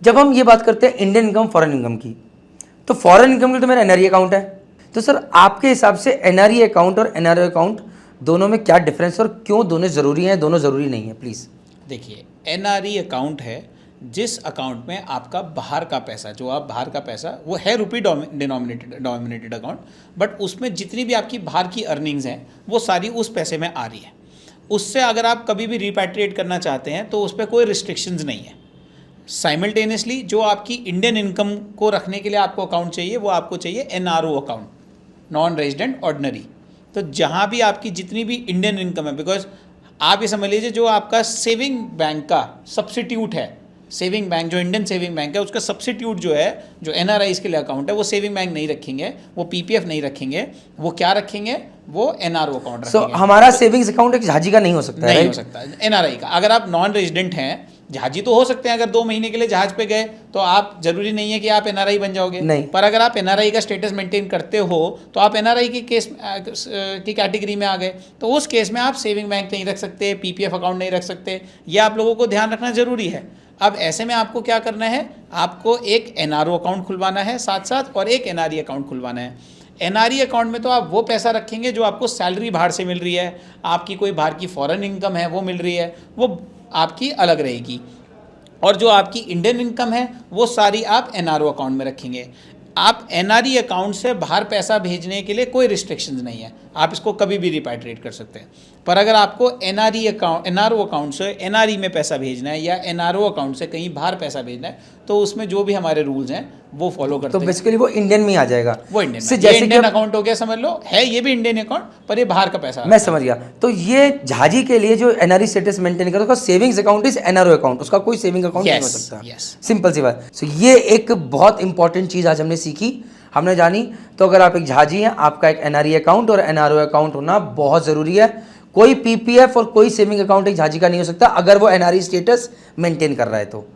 जब हम ये बात करते हैं इंडियन इनकम फॉरेन इनकम की, तो फॉरेन इनकम के लिए तो मेरा एनआरई अकाउंट है। तो सर आपके हिसाब से एनआरई अकाउंट और एनआरओ अकाउंट दोनों में क्या डिफरेंस और क्यों दोनों ज़रूरी हैं, दोनों ज़रूरी नहीं है, प्लीज़। देखिए, एनआरई अकाउंट है जिस अकाउंट में आपका बाहर का पैसा, जो आप बाहर का पैसा, वो है रुपी डिनोमिनेटेड अकाउंट, बट उसमें जितनी भी आपकी बाहर की अर्निंग्स हैं वो सारी उस पैसे में आ रही है। उससे अगर आप कभी भी रिपैट्रिएट करना चाहते हैं तो उस पर कोई रिस्ट्रिक्शंस नहीं है। साइमल्टेनियसली जो आपकी इंडियन इनकम को रखने के लिए आपको अकाउंट चाहिए, वो आपको चाहिए NRO account, non resident ordinary. तो जहाँ भी आपकी जितनी भी इंडियन इनकम है, बिकॉज आप ये समझ लीजिए जो आपका सेविंग बैंक का सब्सिट्यूट है, सेविंग बैंक जो इंडियन सेविंग बैंक है उसका सब्सिट्यूट जो है, जो एनआरआईज के लिए अकाउंट है, वो सेविंग बैंक नहीं रखेंगे, वो पीपीएफ नहीं रखेंगे, वो क्या रखेंगे, वो एनआरओ अकाउंट रखेंगे। हमारा सेविंग्स अकाउंट एक झाजी का नहीं हो सकता, नहीं हो सकता एनआरआई का। अगर आप नॉन रेजिडेंट हैं, जहाजी तो हो सकते हैं, अगर 2 महीने के लिए जहाज पे गए तो आप जरूरी नहीं है कि आप एनआरआई बन जाओगे, नहीं। पर अगर आप एनआरआई का स्टेटस मेंटेन करते हो तो आप एनआरआई की केस की कैटेगरी में आ गए, तो उस केस में आप सेविंग बैंक नहीं रख सकते, पीपीएफ अकाउंट नहीं रख सकते। ये आप लोगों को ध्यान रखना जरूरी है। अब ऐसे में आपको क्या करना है, आपको एक एनआरओ अकाउंट खुलवाना है साथ साथ, और एक एनआरई अकाउंट खुलवाना है। एनआरई अकाउंट में तो आप वो पैसा रखेंगे जो आपको सैलरी बाहर से मिल रही है, आपकी कोई बाहर की फॉरेन इनकम है वो मिल रही है, वो आपकी अलग रहेगी। और जो आपकी इंडियन इनकम है वो सारी आप एनआरओ अकाउंट में रखेंगे। आप एनआरई अकाउंट से बाहर पैसा भेजने के लिए कोई रिस्ट्रिक्शंस नहीं है, आप इसको कभी भी रिपैट्रिएट कर सकते हैं। पर अगर आपको एनआरओ अकाउंट से एनआरई में पैसा भेजना है या एनआरओ अकाउंट से कहीं बाहर पैसा भेजना है, तो उसमें जो भी हमारे रूल्स हैं वो फॉलो करते हैं। तो बेसिकली वो इंडियन में ही आ जाएगा, वो इंडियन से में, जैसे इंडियन अकाउंट हो गया, समझ लो है ये भी इंडियन अकाउंट, पर ये बाहर का पैसा। मैं समझ गया। तो ये झाजी के लिए जो एनआरई स्टेटस मेंटेन करे, उसका savings account is NRO account, उसका कोई सेविंग अकाउंट नहीं हो सकता। सिंपल सी बात। सो ये एक बहुत इंपॉर्टेंट चीज आज हमने सीखी, हमने जानी। तो अगर आप एक झाजी हैं, आपका एक एनआरई अकाउंट और एनआरओ अकाउंट होना बहुत जरूरी है। कोई पीपीएफ और कोई सेविंग अकाउंट एक झाजी का नहीं हो सकता अगर वो एनआरई स्टेटस मेंटेन कर रहा है तो।